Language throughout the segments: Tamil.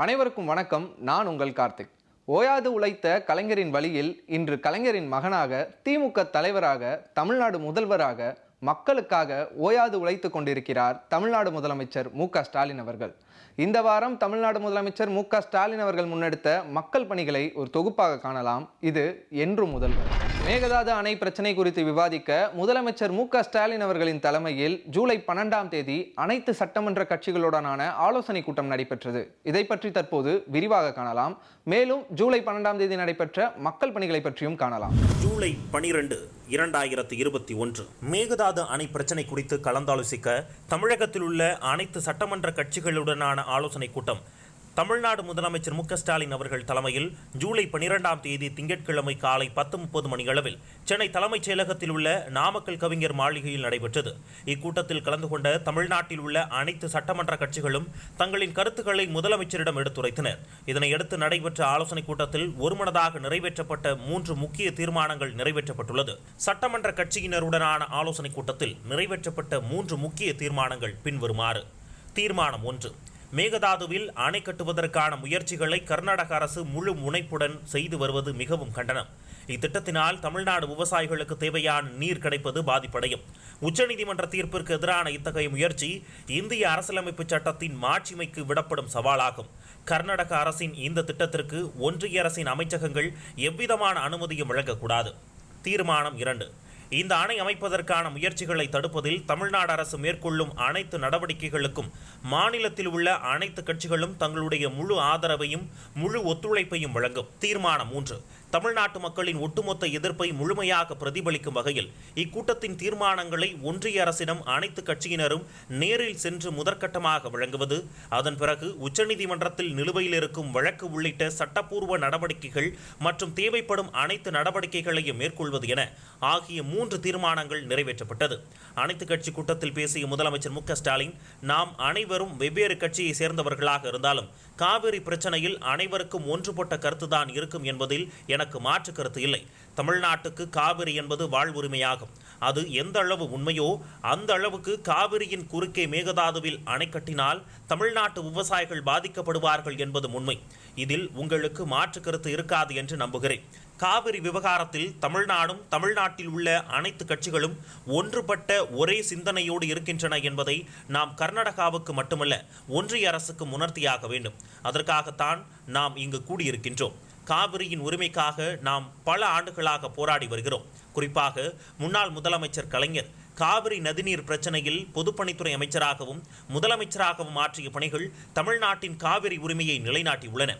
அனைவருக்கும் வணக்கம். நான் உங்கள் கார்த்திக். ஓயாது உழைத்த கலைஞரின் வழியில் இன்று கலைஞரின் மகனாக, திமுக தலைவராக, தமிழ்நாடு முதல்வராக, மக்களுக்காக ஓயாது உழைத்து கொண்டிருக்கிறார் தமிழ்நாடு முதலமைச்சர் மு.க.ஸ்டாலின் அவர்கள். இந்த வாரம் தமிழ்நாடு முதலமைச்சர் மு.க.ஸ்டாலின் அவர்கள் முன்னெடுத்த மக்கள் பணிகளை ஒரு தொகுப்பாக காணலாம். இது என்றும் முதல்வர். மேகதாது அணை பிரச்சனை குறித்து விவாதிக்க முதலமைச்சர் மு.க.ஸ்டாலின் அவர்களின் தலைமையில் ஜூலை 12ஆம் தேதி அனைத்து சட்டமன்ற கட்சிகளுடனான ஆலோசனை கூட்டம் நடைபெற்றது. இதை பற்றி தற்போது விரிவாக காணலாம். மேலும் ஜூலை 12ஆம் தேதி நடைபெற்ற மக்கள் பணிகளை பற்றியும் காணலாம். ஜூலை 12, 2021 மேகதாது அணை பிரச்சனை குறித்து கலந்தாலோசிக்க தமிழகத்தில் உள்ள அனைத்து சட்டமன்ற கட்சிகளுடனான ஆலோசனை கூட்டம் தமிழ்நாடு முதலமைச்சர் மு.க.ஸ்டாலின் அவர்கள் தலைமையில் ஜூலை 12ஆம் தேதி திங்கட்கிழமை காலை 10:30 மணியளவில் சென்னை தலைமைச் செயலகத்தில் உள்ள நாமக்கல் கவிஞர் மாளிகையில் நடைபெற்றது. இக்கூட்டத்தில் கலந்து கொண்ட தமிழ்நாட்டில் உள்ள அனைத்து சட்டமன்ற கட்சிகளும் தங்களின் கருத்துக்களை முதலமைச்சரிடம் எடுத்துரைத்தனர். இதனையடுத்து நடைபெற்ற ஆலோசனைக் கூட்டத்தில் ஒருமனதாக நிறைவேற்றப்பட்ட 3 முக்கிய தீர்மானங்கள் நிறைவேற்றப்பட்டுள்ளது. சட்டமன்ற கட்சியினருடனான ஆலோசனைக் கூட்டத்தில் நிறைவேற்றப்பட்ட 3 முக்கிய தீர்மானங்கள் பின்வருமாறு. தீர்மானம் 1. மேகதாதுவில் அணை கட்டுவதற்கான முயற்சிகளை கர்நாடக அரசு முழு முனைப்புடன் செய்து வருவது மிகவும் கண்டனம். இத்திட்டத்தினால் தமிழ்நாடு விவசாயிகளுக்கு தேவையான நீர் கிடைப்பது பாதிப்படையும். உச்சநீதிமன்ற தீர்ப்பிற்கு எதிரான இத்தகைய முயற்சி இந்திய அரசியலமைப்பு சட்டத்தின் மாட்சிமைக்கு விடப்படும் சவாலாகும். கர்நாடக அரசின் இந்த திட்டத்திற்கு ஒன்றிய அரசின் அமைச்சகங்கள் எவ்விதமான அனுமதியும் வழங்கக்கூடாது. தீர்மானம் 2. இந்த அணை அமைப்பதற்கான முயற்சிகளை தடுப்பதில் தமிழ்நாடு அரசு மேற்கொள்ளும் அனைத்து நடவடிக்கைகளுக்கும் மாநிலத்தில் உள்ள அனைத்து கட்சிகளும் தங்களுடைய முழு ஆதரவையும் முழு ஒத்துழைப்பையும் வழங்கும். தீர்மானம் 3. தமிழ்நாட்டு மக்களின் ஒட்டுமொத்த எதிர்ப்பை முழுமையாக பிரதிபலிக்கும் வகையில் இக்கூட்டத்தின் தீர்மானங்களை ஒன்றிய அரசிடம் அனைத்து கட்சியினரும் நேரில் சென்று முதற்கட்டமாக வழங்குவது, அதன் பிறகு உச்சநீதிமன்றத்தில் நிலுவையில் இருக்கும் வழக்கு உள்ளிட்ட சட்டப்பூர்வ நடவடிக்கைகள் மற்றும் தேவைப்படும் அனைத்து நடவடிக்கைகளையும் மேற்கொள்வது என ஆகிய 3 தீர்மானங்கள் நிறைவேற்றப்பட்டது. அனைத்து கட்சி கூட்டத்தில் பேசிய முதலமைச்சர் மு.க.ஸ்டாலின், நாம் அனைவரும் வெவ்வேறு கட்சியை சேர்ந்தவர்களாக இருந்தாலும் காவிரி பிரச்சனையில் அனைவருக்கும் ஒன்றுபட்ட கருத்துதான் இருக்கும் என்பதில் எனக்கு மாற்று கருத்து இல்லை. தமிழ்நாட்டுக்கு காவிரி என்பது வாழ்வுரிமையாகும். அது எந்த அளவு உண்மையோ அந்த அளவுக்கு காவிரியின் குறுக்கே மேகதாதுவில் அணை கட்டினால் தமிழ்நாட்டு விவசாயிகள் பாதிக்கப்படுவார்கள் என்பது உண்மை. இதில் உங்களுக்கு மாற்று கருத்து இருக்காது என்று நம்புகிறேன். காவிரி விவகாரத்தில் தமிழ்நாடும் தமிழ்நாட்டில் உள்ள அனைத்து கட்சிகளும் ஒன்றுபட்ட ஒரே சிந்தனையோடு இருக்கின்றன என்பதை நாம் கர்நாடகாவுக்கு மட்டுமல்ல ஒன்றிய அரசுக்கு உணர்த்தியாக வேண்டும். அதற்காகத்தான் நாம் இங்கு கூடியிருக்கின்றோம். காவிரியின் உரிமைக்காக நாம் பல ஆண்டுகளாக போராடி வருகிறோம். குறிப்பாக முன்னாள் முதலமைச்சர் கலைஞர் காவிரி நதிநீர் பிரச்சனையில் பொதுப்பணித்துறை அமைச்சராகவும் முதலமைச்சராகவும் ஆற்றிய பணிகள் தமிழ்நாட்டின் காவிரி உரிமையை நிலைநாட்டியுள்ளன.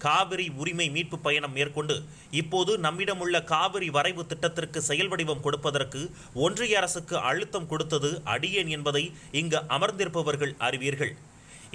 காவிரி உரிமை மீட்பு பயணம் மேற்கொண்டு இப்போது நம்மிடமுள்ள காவிரி வரைவு திட்டத்திற்கு செயல் வடிவம் கொடுப்பதற்கு ஒன்றிய அரசுக்கு அழுத்தம் கொடுத்தது அடியேன் என்பதை இங்கு அமர்ந்திருப்பவர்கள் அறிவீர்கள்.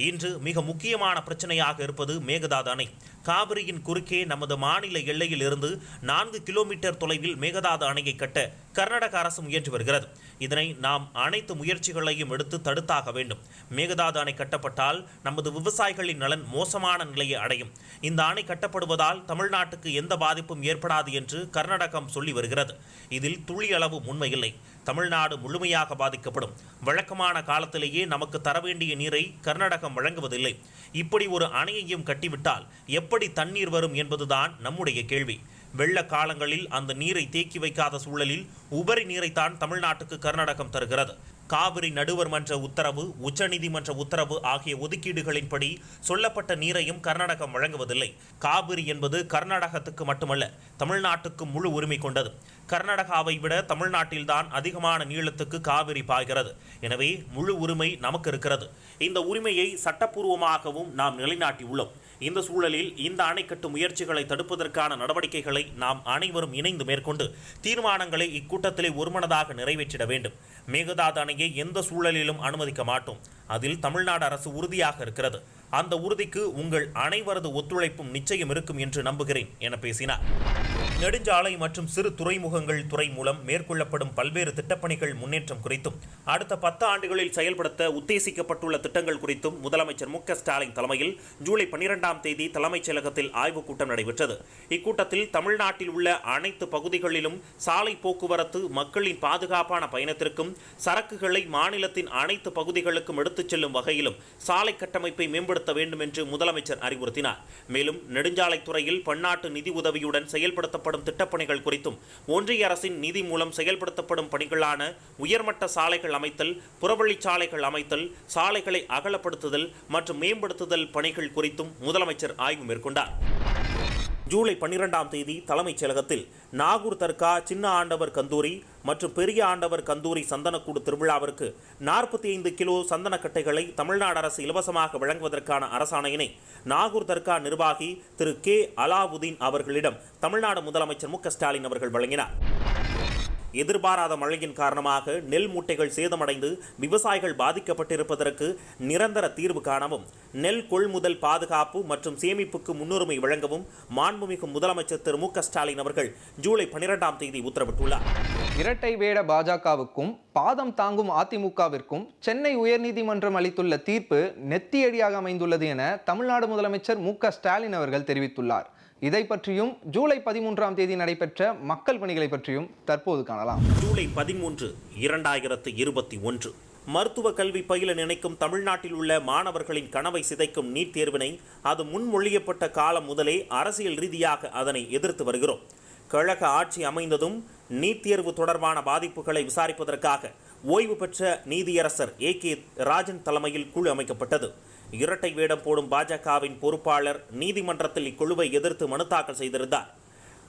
இன்று மிக முக்கியமான பிரச்சனையாக இருப்பது மேகதாது அணை. காவிரியின் குறுக்கே நமது மாநில எல்லையில் இருந்து 4 கிலோமீட்டர் தொலைவில் மேகதாது அணையை கட்ட கர்நாடக அரசு முயன்று வருகிறது. இதனை நாம் அனைத்து முயற்சிகளையும் எடுத்து தடுத்தாக வேண்டும். மேகதாது அணை கட்டப்பட்டால் நமது விவசாயிகளின் நலன் மோசமான நிலையை அடையும். இந்த அணை கட்டப்படுவதால் தமிழ்நாட்டுக்கு எந்த பாதிப்பும் ஏற்படாது என்று கர்நாடகம் சொல்லி வருகிறது. இதில் துளி அளவு உண்மையில்லை. தமிழ்நாடு முழுமையாக பாதிக்கப்படும். வழக்கமான காலத்திலேயே நமக்கு தர வேண்டிய நீரை கர்நாடகம் வழங்குவதில்லை. இப்படி ஒரு அணையையும் கட்டிவிட்டால் எப்படி தண்ணீர் வரும் என்பதுதான் நம்முடைய கேள்வி. வெள்ள காலங்களில் அந்த நீரை தேக்கி வைக்காத சூழலில் உபரி நீரைத்தான் தமிழ்நாட்டுக்கு கர்நாடகம் தருகிறது. காவிரி நடுவர் மன்ற உத்தரவு, உச்சநீதிமன்ற உத்தரவு ஆகிய ஒதுக்கீடுகளின்படி சொல்லப்பட்ட நீரையும் கர்நாடகம் வழங்குவதில்லை. காவிரி என்பது கர்நாடகத்துக்கு மட்டுமல்ல தமிழ்நாட்டுக்கு முழு உரிமை கொண்டது. கர்நாடகாவை விட தமிழ்நாட்டில்தான் அதிகமான நீளத்துக்கு காவிரி பாய்கிறது. எனவே முழு உரிமை நமக்கு இருக்கிறது. இந்த உரிமையை சட்டப்பூர்வமாகவும் நாம் நிலைநாட்டியுள்ளோம். இந்த சூழலில் இந்த அணை கட்டும் முயற்சிகளை தடுப்பதற்கான நடவடிக்கைகளை நாம் அனைவரும் இணைந்து மேற்கொண்டு தீர்மானங்களை இக்கூட்டத்திலே ஒருமனதாக நிறைவேற்றிட வேண்டும். மேகதாது அணையை எந்த சூழலிலும் அனுமதிக்க மாட்டோம். அதில் தமிழ்நாடு அரசு உறுதியாக இருக்கிறது. அந்த உறுதிக்கு உங்கள் அனைவரது ஒத்துழைப்பும் நிச்சயம் இருக்கும் என்று நம்புகிறேன் என பேசினார். நெடுஞ்சாலை மற்றும் சிறு துறைமுகங்கள் துறை மூலம் மேற்கொள்ளப்படும் பல்வேறு திட்டப்பணிகள் முன்னேற்றம் குறித்தும் அடுத்த 10 ஆண்டுகளில் செயல்படுத்த உத்தேசிக்கப்பட்டுள்ள திட்டங்கள் குறித்தும் முதலமைச்சர் மு.க. ஸ்டாலின் தலைமையில் ஜூலை 12ஆம் தேதி தலைமைச் செயலகத்தில் ஆய்வுக் கூட்டம் நடைபெற்றது. இக்கூட்டத்தில் தமிழ்நாட்டில் உள்ள அனைத்து பகுதிகளிலும் சாலை போக்குவரத்து, மக்களின் பாதுகாப்பான பயணத்திற்கும் சரக்குகளை மாநிலத்தின் அனைத்து பகுதிகளுக்கும் எடுத்துச் செல்லும் வகையிலும் சாலை கட்டமைப்பை மேம்படுத்த வேண்டும் என்று முதலமைச்சர் அறிவுறுத்தினார். மேலும் நெடுஞ்சாலைத்துறையில் பன்னாட்டு நிதி உதவியுடன் செயல்படுத்தப்படும் திட்டப்பணிகள் குறித்தும் ஒன்றிய அரசின் நிதி மூலம் செயல்படுத்தப்படும் பணிகளான உயர்மட்ட சாலைகள் அமைத்தல், புறவழிச்சாலைகள் அமைத்தல், சாலைகளை அகலப்படுத்துதல் மற்றும் மேம்படுத்துதல் பணிகள் குறித்தும் முதலமைச்சர் ஆய்வு மேற்கொண்டார். ஜூலை 12ஆம் தேதி தலைமைச் செயலகத்தில் நாகூர் தர்கா, சின்ன ஆண்டவர் கந்தூரி மற்றும் பெரிய ஆண்டவர் கந்தூரி சந்தனக்கூடு திருவிழாவிற்கு 45 கிலோ சந்தனக்கட்டைகளை தமிழ்நாடு அரசு இலவசமாக வழங்குவதற்கான அரசாணையினை நாகூர் தர்கா நிர்வாகி திரு கே. அலாவுதீன் அவர்களிடம் தமிழ்நாடு முதலமைச்சர் மு.க. ஸ்டாலின் அவர்கள் வழங்கினார். எதிர்பாராத மழையின் காரணமாக நெல் மூட்டைகள் சேதமடைந்து விவசாயிகள் பாதிக்கப்பட்டிருப்பதற்கு நிரந்தர தீர்வு காணவும், நெல் கொள்முதல், பாதுகாப்பு மற்றும் சேமிப்புக்கு முன்னுரிமை வழங்கவும் மாண்புமிகு முதலமைச்சர் திரு மு.க. ஸ்டாலின் அவர்கள் ஜூலை 12ஆம் தேதி உத்தரவிட்டுள்ளார். இரட்டை வேட பாஜகவுக்கும் பாதம் தாங்கும் அதிமுகவிற்கும் சென்னை உயர்நீதிமன்றம் அளித்துள்ள தீர்ப்பு நெத்தியடியாக அமைந்துள்ளது என தமிழ்நாடு முதலமைச்சர் மு.க. ஸ்டாலின் அவர்கள் தெரிவித்துள்ளார். இதை பற்றியும் ஜூலை 13ஆம் தேதி நடைபெற்ற மக்கள் பணிகளை பற்றியும் தற்போது காணலாம். ஜூலை 13, 2021 மருத்துவ கல்வி பயில நினைக்கும் தமிழ்நாட்டில் உள்ள மாணவர்களின் கனவை சிதைக்கும் நீட் தேர்வினை அது முன்மொழியப்பட்ட காலம் முதலே அரசியல் ரீதியாக அதனை எதிர்த்து வருகிறோம். கழக ஆட்சி அமைந்ததும் நீட் தேர்வு தொடர்பான பாதிப்புகளை விசாரிப்பதற்காக ஓய்வு பெற்ற நீதியரசர் A.K. ராஜன் தலைமையில் குழு அமைக்கப்பட்டது. இரட்டை வேடம் போடும் பாஜகவின் பொறுப்பாளர் நீதிமன்றத்தில் இக்குழுவை எதிர்த்து மனு தாக்கல் செய்திருந்தார்.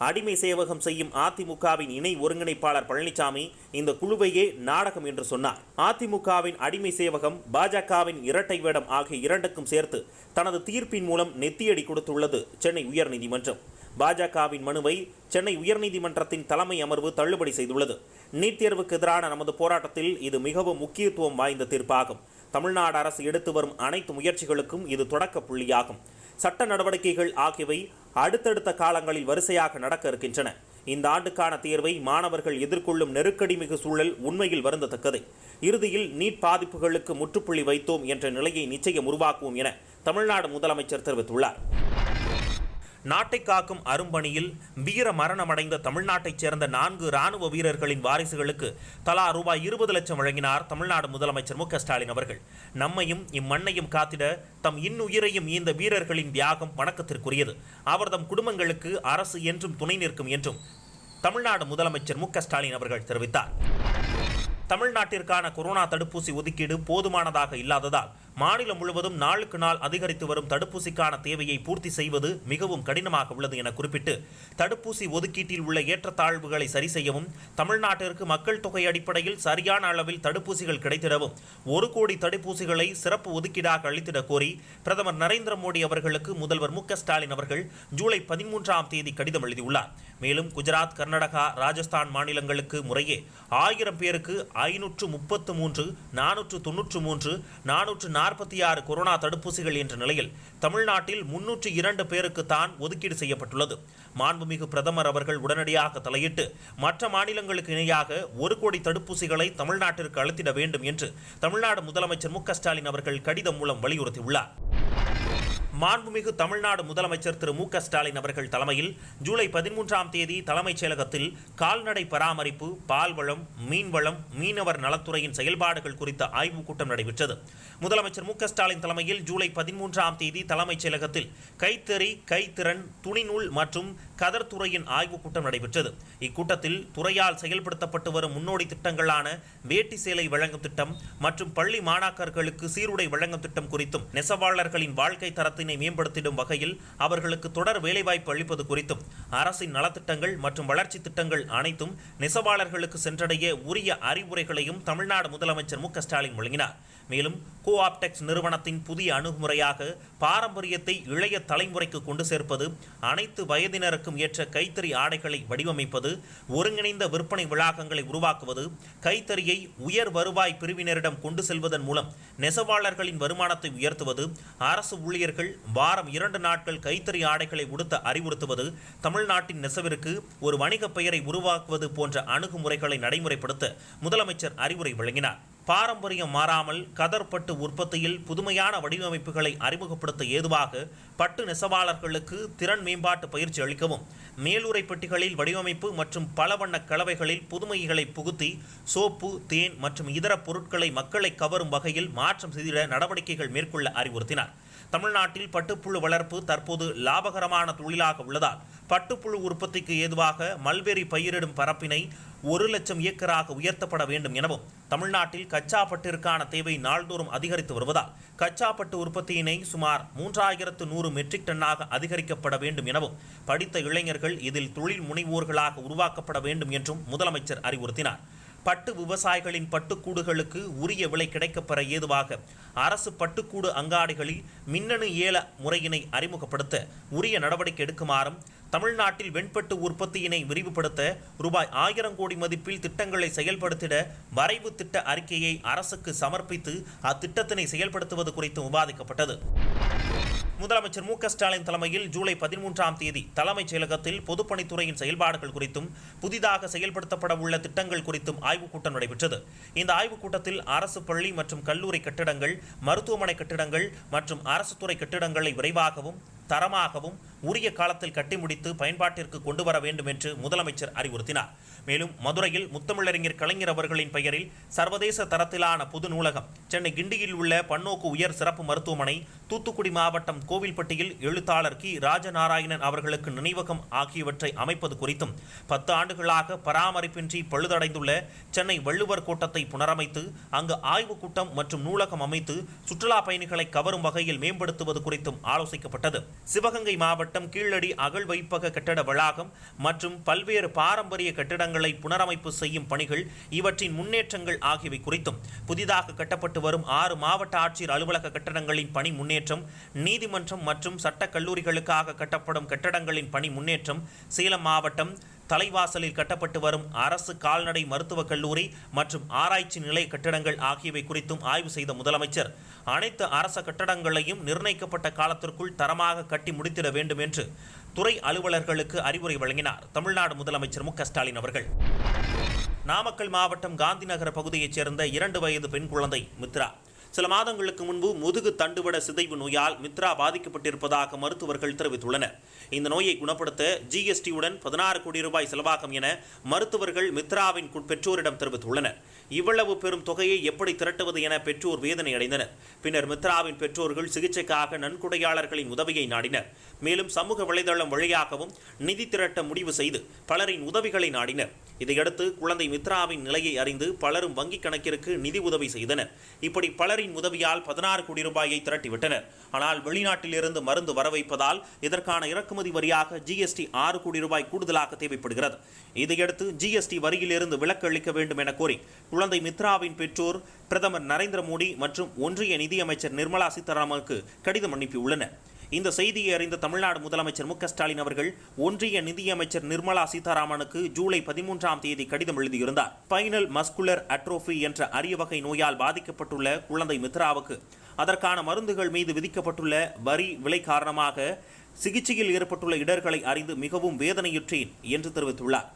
அடிமை சேவகம் செய்யும் அதிமுகவின் இணை ஒருங்கிணைப்பாளர் பழனிசாமி இந்த குழுவையே நாடகம் என்று சொன்னார். அதிமுகவின் அடிமை சேவகம், பாஜகவின் இரட்டை வேடம் ஆகிய இரண்டுக்கும் சேர்த்து தனது தீர்ப்பின் மூலம் நெத்தியடி கொடுத்துள்ளது சென்னை உயர்நீதிமன்றம். பாஜகவின் மனுவை சென்னை உயர்நீதிமன்றத்தின் தலைமை அமர்வு தள்ளுபடி செய்துள்ளது. நீட் தேர்வுக்கு எதிரான நமது போராட்டத்தில் இது மிகவும் முக்கியத்துவம் வாய்ந்த தீர்ப்பாகும். தமிழ்நாடு அரசு எடுத்து வரும் அனைத்து முயற்சிகளுக்கும் இது தொடக்க புள்ளியாகும். சட்ட நடவடிக்கைகள் ஆகியவை அடுத்தடுத்த காலங்களில் வரிசையாக நடக்க இருக்கின்றன. இந்த ஆண்டுக்கான தேர்வை மாணவர்கள் எதிர்கொள்ளும் நெருக்கடி மிகு சூழல் உண்மையில் வருந்தத்தக்கது. இறுதியில் நீட் பாதிப்புகளுக்கு முற்றுப்புள்ளி வைத்தோம் என்ற நிலையை நிச்சயம் உருவாக்குவோம் என தமிழ்நாடு முதலமைச்சர் தெரிவித்துள்ளார். நாட்டை காக்கும் அரும்பணியில் வீர மரணமடைந்த தமிழ்நாட்டைச் சேர்ந்த 4 இராணுவ வீரர்களின் வாரிசுகளுக்கு தலா ரூபாய் 20 லட்சம் வழங்கினார் தமிழ்நாடு முதலமைச்சர் மு.க. ஸ்டாலின் அவர்கள். நம்மையும் இம்மண்ணையும் காத்திட தம் இன்னுயிரையும் இந்த வீரர்களின் தியாகம் வணக்கத்திற்குரியது. அவர்தம் குடும்பங்களுக்கு அரசு என்றும் துணை நிற்கும் என்றும் தமிழ்நாடு முதலமைச்சர் மு.க. ஸ்டாலின் அவர்கள் தெரிவித்தார். தமிழ்நாட்டிற்கான கொரோனா தடுப்பூசி ஒதுக்கீடு போதுமானதாக இல்லாததால் மாநிலம் முழுவதும் நாளுக்கு நாள் அதிகரித்து வரும் தடுப்பூசிக்கான தேவையை பூர்த்தி செய்வது மிகவும் கடினமாக உள்ளது என குறிப்பிட்டு தடுப்பூசி ஒதுக்கீட்டில் உள்ள ஏற்றத்தாழ்வுகளை சரி செய்யவும், தமிழ்நாட்டிற்கு மக்கள் தொகை அடிப்படையில் சரியான அளவில் தடுப்பூசிகள் கிடைத்திடவும் 1 கோடி தடுப்பூசிகளை சிறப்பு ஒதுக்கீடாக அளித்திட கோரி பிரதமர் நரேந்திர மோடி அவர்களுக்கு முதல்வர் மு.க. ஸ்டாலின் அவர்கள் ஜூலை 13ஆம் தேதி கடிதம் எழுதியுள்ளார். மேலும் குஜராத், கர்நாடகா, ராஜஸ்தான் மாநிலங்களுக்கு முறையே 1000 பேருக்கு 533, 493, 446 கொரோனா தடுப்பூசிகள் என்ற நிலையில் தமிழ்நாட்டில் 302 பேருக்கு தான் ஒதுக்கீடு செய்யப்பட்டுள்ளது. மாண்புமிகு பிரதமர் அவர்கள் உடனடியாக தலையிட்டு மற்ற மாநிலங்களுக்கு இணையாக 1 கோடி தடுப்பூசிகளை தமிழ்நாட்டிற்கு அளித்திட வேண்டும் என்று தமிழ்நாடு முதலமைச்சர் மு.க. ஸ்டாலின் அவர்கள் கடிதம் மூலம் வலியுறுத்தியுள்ளார். மாண்புமிகு தமிழ்நாடு முதலமைச்சர் திரு மு.க. ஸ்டாலின் அவர்கள் தலைமையில் ஜூலை 13ஆம் தேதி தலைமைச் செயலகத்தில் கால்நடை பராமரிப்பு, பால்வளம், மீன்வளம், மீனவர் நலத்துறையின் செயல்பாடுகள் குறித்த ஆய்வுக் கூட்டம் நடைபெற்றது. முதலமைச்சர் மு.க. ஸ்டாலின் தலைமையில் ஜூலை 13ஆம் தேதி தலைமைச் செயலகத்தில் கைத்தறி, கைத்திறன், துணிநூல் மற்றும் கதர் துறையின் ஆய்வுக் கூட்டம் நடைபெற்றது. இக்கூட்டத்தில் துறையால் செயல்படுத்தப்பட்டு வரும் முன்னோடி திட்டங்களான வேட்டி சேலை வழங்கும் திட்டம் மற்றும் பள்ளி மாணாக்கர்களுக்கு சீருடை வழங்கும் திட்டம் குறித்தும், நெசவாளர்களின் வாழ்க்கை தரத்தினை மேம்படுத்திடும் வகையில் அவர்களுக்கு தொடர் வேலைவாய்ப்பு அளிப்பது குறித்தும், அரசின் நலத்திட்டங்கள் மற்றும் வளர்ச்சி திட்டங்கள் அனைத்தும் நெசவாளர்களுக்கு சென்றடைய உரிய அறிவுரைகளையும் தமிழ்நாடு முதலமைச்சர் மு.க. ஸ்டாலின் வழங்கினார். மேலும் கோஆப்டெக்ஸ் நிறுவனத்தின் புதிய அணுகுமுறையாக பாரம்பரியத்தை இளைய தலைமுறைக்கு கொண்டு சேர்ப்பது, அனைத்து வயதினருக்கும் ஏற்ற கைத்தறி ஆடைகளை வடிவமைப்பது, ஒருங்கிணைந்த விற்பனை வளாகங்களை உருவாக்குவது, கைத்தறியை உயர் வருவாய் பிரிவினரிடம் கொண்டு செல்வதன் மூலம் நெசவாளர்களின் வருமானத்தை உயர்த்துவது, அரசு ஊழியர்கள் வாரம் 2 நாட்கள் கைத்தறி ஆடைகளை உடுத்த அறிவுறுத்துவது, தமிழ்நாட்டின் நெசவிற்கு ஒரு வணிக பெயரை உருவாக்குவது போன்ற அணுகுமுறைகளை நடைமுறைப்படுத்த முதலமைச்சர் அறிவுரை வழங்கினார். பாரம்பரியம் மாறாமல் கதர் பட்டு உற்பத்தியில் புதுமையான வடிவமைப்புகளை அறிமுகப்படுத்த ஏதுவாக பட்டு நெசவாளர்களுக்கு திறன் மேம்பாட்டு பயிற்சி அளிக்கவும், மேலுறை பெட்டிகளில் வடிவமைப்பு மற்றும் பல வண்ண கலவைகளில் புதுமைகளை புகுத்தி சோப்பு, தேன் மற்றும் இதர பொருட்களை மக்களை கவரும் வகையில் மாற்றம் செய்திட நடவடிக்கைகள் மேற்கொள்ள அறிவுறுத்தினார். தமிழ்நாட்டில் பட்டுப்புழு வளர்ப்பு தற்போது லாபகரமான தொழிலாக உள்ளதால் பட்டுப்புழு உற்பத்திக்கு ஏதுவாக மல்பெரி பயிரிடும் பரப்பினை 1,00,000 ஏக்கராக உயர்த்தப்பட வேண்டும் எனவும், தமிழ்நாட்டில் கச்சா பட்டிற்கான தேவை நாள்தோறும் அதிகரித்து வருவதால் கச்சா பட்டு உற்பத்தியினை சுமார் 3100 மெட்ரிக் டன்னாக அதிகரிக்கப்பட வேண்டும் எனவும், படித்த இளைஞர்கள் இதில் தொழில் முனைவோர்களாக உருவாக்கப்பட வேண்டும் என்றும் முதலமைச்சர் அறிவுறுத்தினார். பட்டு விவசாயிகளின் பட்டுக்கூடுகளுக்கு உரிய விலை கிடைக்கப்பெற ஏதுவாக அரசு பட்டுக்கூடு அங்காடிகளில் மின்னணு ஏல முறையினை அறிமுகப்படுத்த உரிய நடவடிக்கை எடுக்குமாறும், தமிழ்நாட்டில் வெண்பட்டு உற்பத்தியினை விரிவுபடுத்த ரூபாய் 1000 கோடி மதிப்பில் திட்டங்களை செயல்படுத்திட வரைவு திட்ட அறிக்கையை அரசுக்கு சமர்ப்பித்து அத்திட்டத்தினை செயல்படுத்துவது குறித்து விவாதிக்கப்பட்டது. முதலமைச்சர் மு.க.ஸ்டாலின் தலைமையில் ஜூலை 13ஆம் தேதி தலைமைச் செயலகத்தில் பொதுப்பணித்துறையின் செயல்பாடுகள் குறித்தும் புதிதாக செயல்படுத்தப்பட உள்ள திட்டங்கள் குறித்தும் ஆய்வுக் கூட்டம் நடைபெற்றது. இந்த ஆய்வுக் கூட்டத்தில் அரசு பள்ளி மற்றும் கல்லூரி கட்டிடங்கள், மருத்துவமனை கட்டிடங்கள் மற்றும் அரசு துறை கட்டிடங்களை விரைவாகவும் தரமாகவும் உரிய காலத்தில் கட்டி முடித்து பயன்பாட்டிற்கு கொண்டு வர வேண்டும் என்று முதலமைச்சர் அறிவுறுத்தினார். மேலும் மதுரையில் முத்தமிழறிஞர் கலைஞர் அவர்களின் பெயரில் சர்வதேச தரத்திலான பொது நூலகம், சென்னை கிண்டியில் உள்ள பன்னோக்கு உயர் சிறப்பு மருத்துவமனை, தூத்துக்குடி மாவட்டம் கோவில்பட்டியில் எழுத்தாளர் கி. ராஜநாராயணன் அவர்களுக்கு நினைவகம் ஆகியவற்றை அமைப்பது குறித்தும், 10 ஆண்டுகளாக பராமரிப்பின்றி பழுதடைந்துள்ள சென்னை வள்ளுவர் கோட்டத்தை புனரமைத்து அங்கு ஆய்வுக் கூட்டம் மற்றும் நூலகம் அமைத்து சுற்றுலா பயணிகளை கவரும் வகையில் மேம்படுத்துவது குறித்தும் ஆலோசிக்கப்பட்டது. சிவகங்கை மாவட்டம் கீழடி அகழ் வைப்பக கட்டட வளாகம் மற்றும் பல்வேறு பாரம்பரிய கட்டிடங்களை புனரமைப்பு செய்யும் பணிகள், இவற்றின் முன்னேற்றங்கள் ஆகியவை குறித்தும், புதிதாக கட்டப்பட்டு வரும் 6 மாவட்ட ஆட்சியர் அலுவலக கட்டடங்களின் பணி முன்னேற்றம், நீதிமன்றம் மற்றும் சட்ட கல்லூரிகளுக்காக கட்டப்படும் கட்டடங்களின் பணி முன்னேற்றம், சேலம் மாவட்டம் தலைவாசலில் கட்டப்பட்டு வரும் அரசு கால்நடை மருத்துவக் கல்லூரி மற்றும் ஆராய்ச்சி நிலைய கட்டடங்கள் ஆகியவை குறித்தும் ஆய்வு செய்த முதலமைச்சர், அனைத்து அரச கட்டடங்களையும் நிர்ணயிக்கப்பட்ட காலத்திற்குள் தரமாக கட்டி முடித்திட வேண்டும் என்று துறை அலுவலர்களுக்கு அறிவுரை வழங்கினார் தமிழ்நாடு முதலமைச்சர் மு.க.ஸ்டாலின் அவர்கள். நாமக்கல் மாவட்டம் காந்திநகர பகுதியைச் சேர்ந்த 2 வயது பெண் குழந்தை மித்ரா சில மாதங்களுக்கு முன்பு முதுகு தண்டுவட சிதைவு நோயால் மித்ரா பாதிக்கப்பட்டிருப்பதாக மருத்துவர்கள் தெரிவித்துள்ளனர். இந்த நோயை குணப்படுத்த ஜிஎஸ்டியுடன் 16 கோடி ரூபாய் செலவாகும் என மருத்துவர்கள் மித்ராவின் பெற்றோரிடம் தெரிவித்துள்ளனர். இவ்வளவு பெரும் தொகையை எப்படி திரட்டுவது என பெற்றோர் வேதனை அடைந்தனர். பின்னர் மித்ராவின் பெற்றோர்கள் சிகிச்சைக்காக நன்கொடையாளர்களின் உதவியை நாடினர். மேலும் சமூக வலைதளம் வழியாகவும் நிதி திரட்ட முடிவு செய்து பலரின் உதவிகளை நாடினர். இதையடுத்து குழந்தை மித்ராவின் நிலையை அறிந்து பலரும் வங்கிக் கணக்கிற்கு நிதி உதவி செய்தனர். இப்படி பலரின் உதவியால் 16 கோடி ரூபாயை திரட்டிவிட்டனர். ஆனால் வெளிநாட்டிலிருந்து மருந்து வரவைப்பதால் இதற்கான இறக்குமதி வரியாக ஜிஎஸ்டி 6 கோடி ரூபாய் கூடுதலாக தேவைப்படுகிறது. இதையடுத்து ஜிஎஸ்டி வரியிலிருந்து விலக்கு அளிக்க வேண்டும் என கோரி குழந்தை மித்ராவின் பெற்றோர் பிரதமர் நரேந்திர மோடி மற்றும் ஒன்றிய நிதியமைச்சர் நிர்மலா சீதாராமனுக்கு கடிதம் அனுப்பியுள்ளனர். இந்த செய்தியை அறிந்த தமிழ்நாடு முதலமைச்சர் மு.க.ஸ்டாலின் அவர்கள் ஒன்றிய நிதியமைச்சர் நிர்மலா சீதாராமனுக்கு ஜூலை 13ஆம் தேதி கடிதம் எழுதியிருந்தார். ஸ்பைனல் மஸ்குலர் அட்ரோஃபி என்ற அரிய வகை நோயால் பாதிக்கப்பட்டுள்ள குழந்தை மித்ராவுக்கு அதற்கான மருந்துகள் மீது விதிக்கப்பட்டுள்ள வரி விலை காரணமாக சிகிச்சையில் ஏற்பட்டுள்ள இடர்களை அறிந்து மிகவும் வேதனையுற்றேன் என்று தெரிவித்துள்ளார்.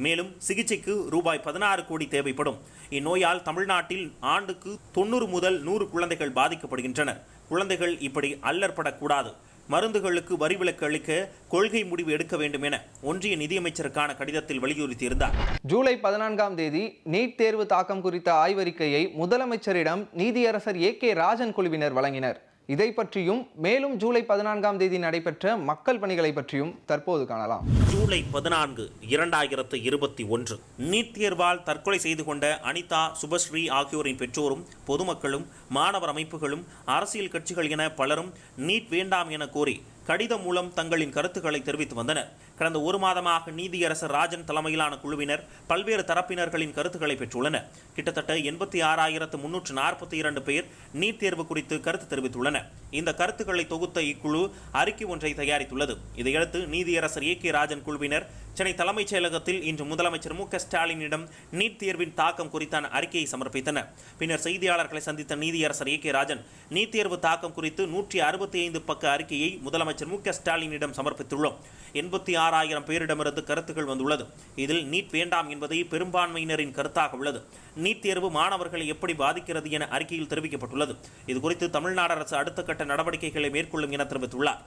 மேலும் சிகிச்சைக்கு ரூபாய் 16 கோடி தேவைப்படும். இந்நோயால் தமிழ்நாட்டில் ஆண்டுக்கு 90 முதல் 100 குழந்தைகள் பாதிக்கப்படுகின்றனர். குழந்தைகள் இப்படி அல்லற்படக்கூடாது. மருந்துகளுக்கு வரி விலக்கு அளிக்க கொள்கை முடிவு எடுக்க வேண்டும் என ஒன்றிய நிதியமைச்சருக்கான கடிதத்தில் வலியுறுத்தியிருந்தார். ஜூலை 14ஆம் தேதி நீட் தேர்வு தாக்கம் குறித்த ஆய்வறிக்கையை முதலமைச்சரிடம் நீதியரசர் ஏ.கே. ராஜன் குழுவினர் வழங்கினர். இதை பற்றியும் மேலும் ஜூலை 14ஆம் தேதி நடைபெற்ற மக்கள் பணிகளை பற்றியும் தற்போது காணலாம். ஜூலை 14, 2021 நீட் தேர்வால் தற்கொலை செய்து கொண்ட அனிதா, சுபஸ்ரீ ஆகியோரின் பெற்றோரும் பொதுமக்களும் மாணவர் அமைப்புகளும் அரசியல் கட்சிகள் என பலரும் நீட் வேண்டாம் என கோரி கடிதம் மூலம் தங்களின் கருத்துக்களை தெரிவித்து வந்தனர். கடந்த ஒரு மாதமாக நீதியரசர் ராஜன் தலைமையிலான குழுவினர் பல்வேறு தரப்பினர்களின் கருத்துக்களை பெற்றுள்ளனர். கிட்டத்தட்ட 86,342 பேர் நீட் தேர்வு குறித்து கருத்து தெரிவித்துள்ளனர். இந்த கருத்துக்களை தொகுத்த இக்குழு அறிக்கை ஒன்றை தயாரித்துள்ளது. இதையடுத்து நீதியரசர் A.K. ராஜன் குழுவினர் சென்னை தலைமைச் செயலகத்தில் இன்று முதலமைச்சர் மு.க.ஸ்டாலினிடம் நீட் தேர்வின் தாக்கம் குறித்தான அறிக்கையை சமர்ப்பித்தனர். பின்னர் செய்தியாளர்களை சந்தித்த நீதியரசர் A.K. ராஜன் நீட் தேர்வு தாக்கம் குறித்து 165 பக்க அறிக்கையை முதலமைச்சர் மு.க.ஸ்டாலினிடம் சமர்ப்பித்துள்ளோம். 86,000 பேரிடமிருந்து கருத்துக்கள் வந்துள்ளது. இதில் நீட் வேண்டாம் என்பதே பெரும்பான்மையினரின் கருத்தாக உள்ளது. நீட் தேர்வு மாணவர்களை எப்படி பாதிக்கிறது என அறிக்கையில் தெரிவிக்கப்பட்டுள்ளது. இதுகுறித்து தமிழ்நாடு அரசு அடுத்த கட்ட நடவடிக்கைகளை மேற்கொள்ளும் என தெரிவித்துள்ளார்.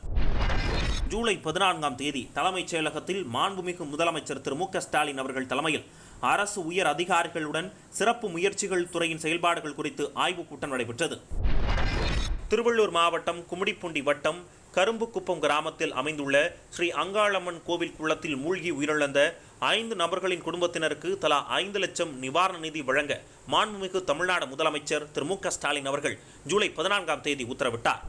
ஜூலை 14ஆம் தேதி தலைமைச் செயலகத்தில் மாண்புமிகு முதலமைச்சர் திரு மு.க.ஸ்டாலின் அவர்கள் தலைமையில் அரசு உயர் அதிகாரிகளுடன் சிறப்பு முயற்சிகள் துறையின் செயல்பாடுகள் குறித்து ஆய்வுக் கூட்டம் நடைபெற்றது. திருவள்ளூர் மாவட்டம் கும்மிடிப்பூண்டி வட்டம் கரும்புக்குப்பம் கிராமத்தில் அமைந்துள்ள ஸ்ரீ அங்காளம்மன் கோவில் குளத்தில் மூழ்கி உயிரிழந்த 5 நபர்களின் குடும்பத்தினருக்கு தலா 5 லட்சம் நிவாரண நிதி வழங்க மாண்புமிகு தமிழ்நாடு முதலமைச்சர் திரு மு.க.ஸ்டாலின் அவர்கள் ஜூலை 14ஆம் தேதி உத்தரவிட்டார்.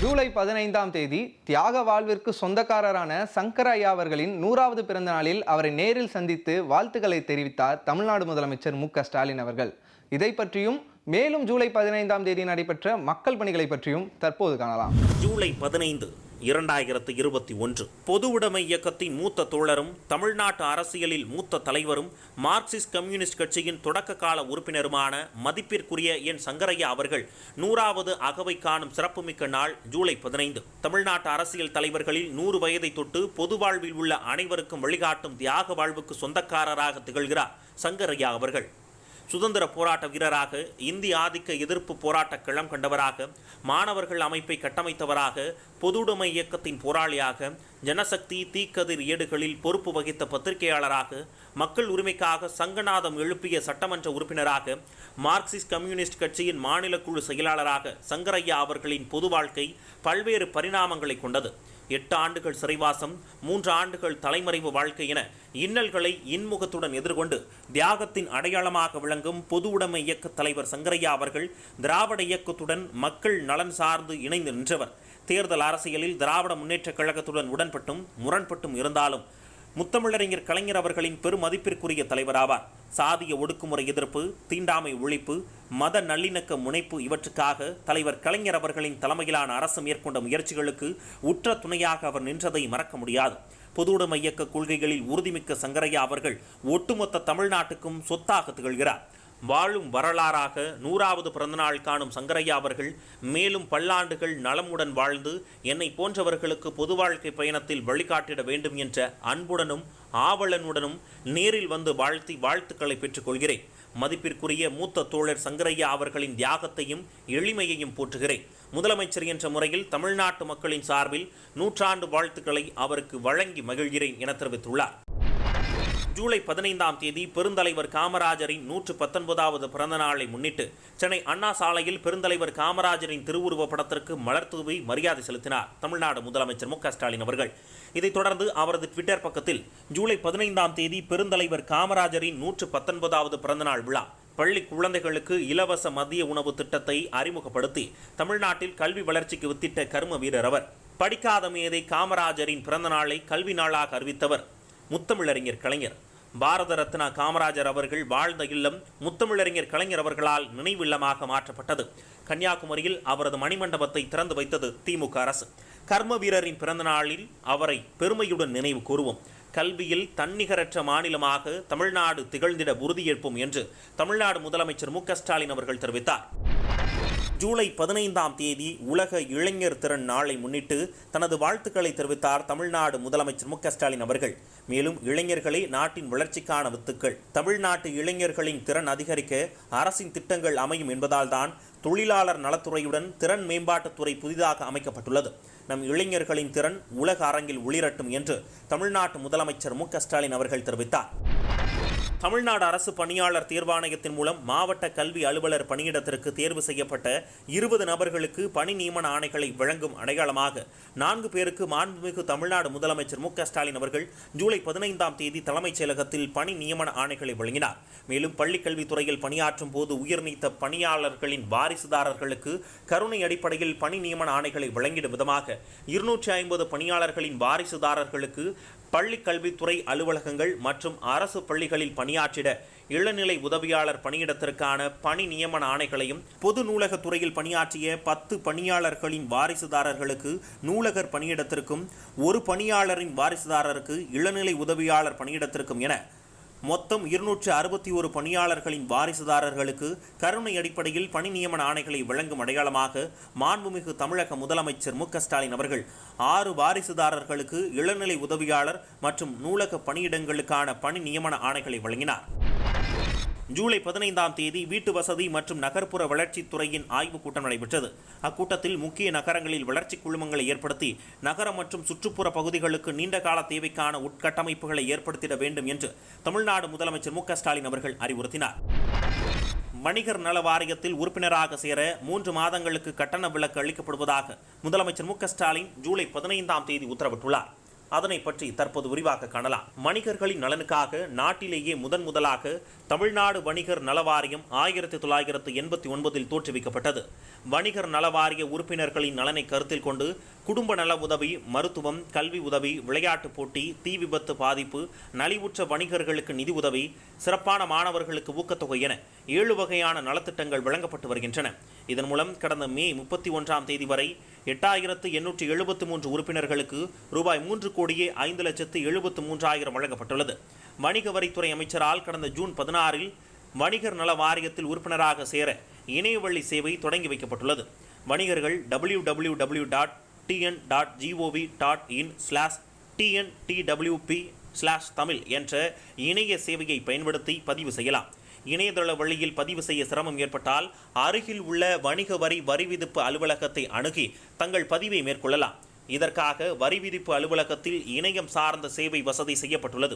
ஜூலை 15ஆம் தேதி தியாக வாழ்விற்கு சொந்தக்காரரான சங்கர ஐயா அவர்களின் 100வது பிறந்த நாளில் அவரை நேரில் சந்தித்து வாழ்த்துக்களை தெரிவித்தார் தமிழ்நாடு முதலமைச்சர் மு.க.ஸ்டாலின் அவர்கள். இதை பற்றியும் மேலும் ஜூலை 15ஆம் தேதி நடைபெற்ற மக்கள் பணிகளை பற்றியும் தற்போது காணலாம். ஜூலை 15, 2021 பொது உடைமை இயக்கத்தின் மூத்த தோழரும் தமிழ்நாட்டு அரசியலில் மூத்த தலைவரும் மார்க்சிஸ்ட் கம்யூனிஸ்ட் கட்சியின் தொடக்க கால உறுப்பினருமான மதிப்பிற்குரிய என் சங்கரையா அவர்கள் 100வது அகவை காணும் சிறப்புமிக்க நாள் ஜூலை 15. தமிழ்நாட்டு அரசியல் தலைவர்களில் 100 வயதை தொட்டு பொது வாழ்வில் உள்ள அனைவருக்கும் வழிகாட்டும் தியாக வாழ்வுக்கு சொந்தக்காரராக திகழ்கிறார் சங்கரையா அவர்கள். சுதந்திர போராட்ட வீரராக, இந்திய ஆதிக்க எதிர்ப்பு போராட்ட களம் கண்டவராக, மாணவர்கள் அமைப்பை கட்டமைத்தவராக, பொதுவுடைமை இயக்கத்தின் போராளியாக, ஜனசக்தி தீக்கதிர் ஏடுகளில் பொறுப்பு வகித்த பத்திரிகையாளராக, மக்கள் உரிமைக்காக சங்கநாதம் எழுப்பிய சட்டமன்ற உறுப்பினராக, மார்க்சிஸ்ட் கம்யூனிஸ்ட் கட்சியின் மாநில குழு செயலாளராக சங்கரையா அவர்களின் பொது வாழ்க்கை பல்வேறு பரிணாமங்களை கொண்டது. 8 ஆண்டுகள் சிறைவாசம், 3 ஆண்டுகள் தலைமறைவு வாழ்க்கை என இன்னல்களை இன்முகத்துடன் எதிர்கொண்டு தியாகத்தின் அடையாளமாக விளங்கும் பொது உடைமை இயக்க தலைவர் சங்கரையா அவர்கள் திராவிட இயக்கத்துடன் மக்கள் நலன் சார்ந்து இணைந்து நின்றவர். தேர்தல் அரசியலில் திராவிட முன்னேற்றக் கழகத்துடன் உடன்பட்டும் முரண்பட்டும் இருந்தாலும் முத்தமிழறிஞர் கலைஞர் அவர்களின் பெருமதிப்பிற்குரிய தலைவராவார். சாதிய ஒடுக்குமுறை எதிர்ப்பு, தீண்டாமை ஒழிப்பு, மத நல்லிணக்க முனைப்பு இவற்றுக்காக தலைவர் கலைஞர் அவர்களின் தலைமையிலான அரசு மேற்கொண்ட முயற்சிகளுக்கு உற்ற துணையாக அவர் நின்றதை மறக்க முடியாது. பொது உடைமை இயக்க கொள்கைகளில் உறுதிமிக்க சங்கரையா அவர்கள் ஒட்டுமொத்த தமிழ்நாட்டுக்கும் சொத்தாக திகழ்கிறார். வாழும் வரலாறாக 100வது பிறந்தநாள் காணும் சங்கரையா அவர்கள் மேலும் பல்லாண்டுகள் நலமுடன் வாழ்ந்து என்னை போன்றவர்களுக்கு பொது வாழ்க்கை பயணத்தில் வழிகாட்டிட வேண்டும் என்ற அன்புடனும் ஆவலனுடனும் நேரில் வந்து வாழ்த்துக்களை பெற்றுக்கொள்கிறேன். மதிப்பிற்குரிய மூத்த தோழர் சங்கரையா அவர்களின் தியாகத்தையும் எளிமையையும் போற்றுகிறேன். முதலமைச்சர் என்ற முறையில் தமிழ்நாட்டு மக்களின் சார்பில் 100 வாழ்த்துக்களை அவருக்கு வழங்கி மகிழ்கிறேன் என தெரிவித்துள்ளார். ஜூலை 15ஆம் தேதி பெருந்தலைவர் காமராஜரின் 119வது பிறந்த நாளை முன்னிட்டு சென்னை அண்ணா சாலையில் பெருந்தலைவர் காமராஜரின் திருவுருவ படத்திற்கு மலர் தூவி மரியாதை செலுத்தினார் தமிழ்நாடு முதலமைச்சர் மு.க.ஸ்டாலின் அவர்கள். இதைத் தொடர்ந்து அவரது ட்விட்டர் பக்கத்தில் ஜூலை 15ஆம் தேதி பெருந்தலைவர் காமராஜரின் 119வது பிறந்தநாள் விழா, பள்ளி குழந்தைகளுக்கு இலவச மதிய உணவு திட்டத்தை அறிமுகப்படுத்தி தமிழ்நாட்டில் கல்வி வளர்ச்சிக்கு வித்திட்ட கர்ம வீரர் அவர். படிக்காத மேதை காமராஜரின் பிறந்த நாளை கல்வி நாளாக அறிவித்தவர் முத்தமிழறிஞர் கலைஞர். பாரத ரத்னா காமராஜர் அவர்கள் வாழ்ந்த இல்லம் முத்தமிழறிஞர் கலைஞர் அவர்களால் நினைவு இல்லமாக மாற்றப்பட்டது. கன்னியாகுமரியில் அவரது மணிமண்டபத்தை திறந்து வைத்தது திமுக அரசு. கர்ம வீரரின் பிறந்த நாளில் அவரை பெருமையுடன் நினைவு கூறுவோம். கல்வியில் தன்னிகரற்ற மாநிலமாக தமிழ்நாடு திகழ்ந்திட உறுதியேற்போம் என்று தமிழ்நாடு முதலமைச்சர் மு.க.ஸ்டாலின் அவர்கள் தெரிவித்தார். ஜூலை 15ஆம் தேதி உலக இளைஞர் திறன் நாளை முன்னிட்டு தனது வாழ்த்துக்களை தெரிவித்தார் தமிழ்நாடு முதலமைச்சர் மு.க.ஸ்டாலின் அவர்கள். மேலும் இளைஞர்களே நாட்டின் வளர்ச்சிக்கான வித்துக்கள், தமிழ்நாட்டு இளைஞர்களின் திறன் அதிகரிக்க அரசின் திட்டங்கள் அமையும் என்பதால் தான் தொழிலாளர் நலத்துறையுடன் திறன் மேம்பாட்டுத்துறை புதிதாக அமைக்கப்பட்டுள்ளது. நம் இளைஞர்களின் திறன் உலக அரங்கில் ஒளிரட்டும் என்று தமிழ்நாட்டு முதலமைச்சர் மு.க.ஸ்டாலின் அவர்கள் தெரிவித்தார். தமிழ்நாடு அரசு பணியாளர் தேர்வாணையத்தின் மூலம் மாவட்ட கல்வி அலுவலர் பணியிடத்திற்கு தேர்வு செய்யப்பட்ட 20 நபர்களுக்கு பணி நியமன ஆணைகளை வழங்கும் அடையாளமாக 4 பேருக்கு மாண்புமிகு தமிழ்நாடு முதலமைச்சர் மு.க.ஸ்டாலின் அவர்கள் ஜூலை 15ஆம் தேதி தலைமைச் செயலகத்தில் பணி நியமன ஆணைகளை வழங்கினார். மேலும் பள்ளிக்கல்வித்துறையில் பணியாற்றும் போது உயிர்நீத்த பணியாளர்களின் வாரிசுதாரர்களுக்கு கருணை அடிப்படையில் பணி நியமன ஆணைகளை வழங்கிடும் விதமாக 250 பணியாளர்களின் வாரிசுதாரர்களுக்கு பள்ளி கல்வித்துறை அலுவலகங்கள் மற்றும் அரசு பள்ளிகளில் பணியாற்றிட இளநிலை உதவியாளர் பணியிடத்திற்கான பணி நியமன ஆணைகளையும், பொது நூலகத்துறையில் பணியாற்றிய 10 பணியாளர்களின் வாரிசுதாரர்களுக்கு நூலகர் பணியிடத்திற்கும், ஒரு பணியாளரின் வாரிசுதாரருக்கு இளநிலை உதவியாளர் பணியிடத்திற்கும் என மொத்தம் 261 பணியாளர்களின் வாரிசுதாரர்களுக்கு கருணை அடிப்படையில் பணி நியமன ஆணைகளை வழங்கும் அடையாளமாக மாண்புமிகு தமிழக முதலமைச்சர் மு.க.ஸ்டாலின் அவர்கள் 6 வாரிசுதாரர்களுக்கு இளநிலை உதவியாளர் மற்றும் நூலக பணியிடங்களுக்கான பணி நியமன ஆணைகளை வழங்கினார். ஜூலை 15ஆம் தேதி வீட்டு வசதி மற்றும் நகர்ப்புற வளர்ச்சித் துறையின் ஆய்வுக் கூட்டம் நடைபெற்றது. அக்கூட்டத்தில் முக்கிய நகரங்களில் வளர்ச்சி குழுமங்களை ஏற்படுத்தி நகர மற்றும் சுற்றுப்புற பகுதிகளுக்கு நீண்டகால தேவைக்கான உட்கட்டமைப்புகளை ஏற்படுத்திட வேண்டும் என்று தமிழ்நாடு முதலமைச்சர் மு.க.ஸ்டாலின் அவர்கள் அறிவுறுத்தினார். வணிகர் நல வாரியத்தில் உறுப்பினராக சேர 3 மாதங்களுக்கு கட்டண விலக்கு அளிக்கப்படுவதாக முதலமைச்சர் மு.க.ஸ்டாலின் ஜூலை 15ஆம் தேதி உத்தரவிட்டுள்ளார். அதனை பற்றி தற்போது விரிவாக காணலாம். வணிகர்களின் நலனுக்காக நாட்டிலேயே முதலாக தமிழ்நாடு வணிகர் நல வாரியம் 1989 தோற்றுவிக்கப்பட்டது. வணிகர் நல வாரிய உறுப்பினர்களின் நலனை கருத்தில் கொண்டு குடும்ப நல உதவி, மருத்துவம், கல்வி உதவி, விளையாட்டுப் போட்டி, தீ விபத்து பாதிப்பு, நலிவுற்ற வணிகர்களுக்கு நிதி உதவி, சிறப்பான மாணவர்களுக்கு ஊக்கத்தொகை என 7 வகையான நலத்திட்டங்கள் வழங்கப்பட்டு வருகின்றன. இதன் மூலம் கடந்த மே 31ஆம் தேதி வரை 8873 உறுப்பினர்களுக்கு ரூபாய் 3,05,73,000 வழங்கப்பட்டுள்ளது. வணிக வரித்துறை அமைச்சரால் கடந்த ஜூன் 16இல் வணிகர் நல வாரியத்தில் உறுப்பினராக சேர இணையவழி சேவை தொடங்கி வைக்கப்பட்டுள்ளது. வணிகர்கள் www.tn.gov.in/tntwp/tamil என்ற இணைய சேவையை பயன்படுத்தி பதிவு செய்யலாம். இணையதள வழியில் பதிவு செய்ய சிரமம் ஏற்பட்டால் அருகில் உள்ள வணிக வரி விதிப்பு அலுவலகத்தை அணுகி தங்கள் பதிவை மேற்கொள்ளலாம். இதற்காக வரி விதிப்பு அலுவலகத்தில் இணையம் சார்ந்த சேவை வசதி செய்யப்பட்டுள்ளது.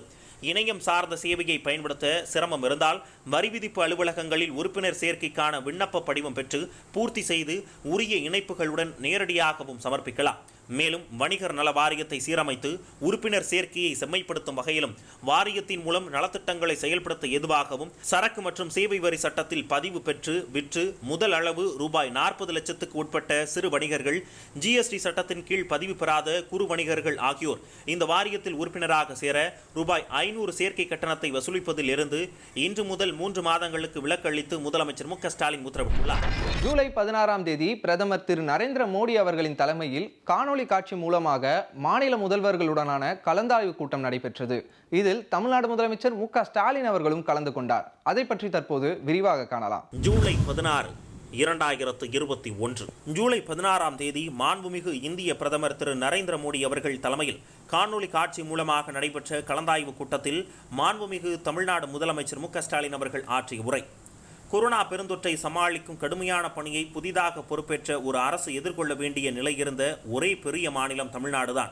இணையம் சார்ந்த சேவையை பயன்படுத்த சிரமம் இருந்தால் வரி விதிப்பு அலுவலகங்களில் உறுப்பினர் சேர்க்கைக்கான விண்ணப்ப படிவம் பெற்று பூர்த்தி செய்து உரிய இணைப்புகளுடன் நேரடியாகவும் சமர்ப்பிக்கலாம். மேலும் வணிகர் நல வாரியத்தை சீரமைத்து உறுப்பினர் சேர்க்கையை செம்மைப்படுத்தும் வகையிலும் வாரியத்தின் மூலம் நலத்திட்டங்களை செயல்படுத்த ஏதுவாகவும் சரக்கு மற்றும் சேவை வரி சட்டத்தில் பதிவு பெற்று விற்று முதல் அளவு ரூபாய் 40 லட்சத்துக்கு உட்பட்ட சிறு வணிகர்கள், ஜிஎஸ்டி சட்டத்தின் கீழ் பதிவு பெறாத குறு வணிகர்கள் ஆகியோர் இந்த வாரியத்தில் உறுப்பினராக சேர ரூபாய் 500 சேர்க்கை கட்டணத்தை வசூலிப்பதில் இருந்து இன்று முதல் 3 மாதங்களுக்கு விலக்கு அளித்து முதலமைச்சர் மு.க.ஸ்டாலின் உத்தரவிட்டுள்ளார். ஜூலை 16ஆம் தேதி பிரதமர் திரு நரேந்திர மோடி அவர்களின் தலைமையில் காணொலி காட்சி மூலமாக மாநில முதல்வர்களுடனான கலந்தாய்வு கூட்டம் நடைபெற்றது. இதில் தமிழ்நாடு முதலமைச்சர் மு.க.ஸ்டாலின் அவர்களும் கலந்து கொண்டார். அதை பற்றி தற்போது விரிவாக காணலாம். ஜூலை 16, 2021 ஜூலை 16ஆம் தேதி மாண்புமிகு இந்திய பிரதமர் திரு நரேந்திர மோடி அவர்கள் தலைமையில் காணொலி காட்சி மூலமாக நடைபெற்ற கலந்தாய்வு கூட்டத்தில் மாண்புமிகு தமிழ்நாடு முதலமைச்சர் மு.க.ஸ்டாலின் அவர்கள் ஆற்றிய உரை. கொரோனா பெருந்தொற்றை சமாளிக்கும் கடுமையான பணியை புதிதாக பொறுப்பேற்ற ஒரு அரசு எதிர்கொள்ள வேண்டிய நிலை இருந்த ஒரே பெரிய மாநிலம் தமிழ்நாடுதான்.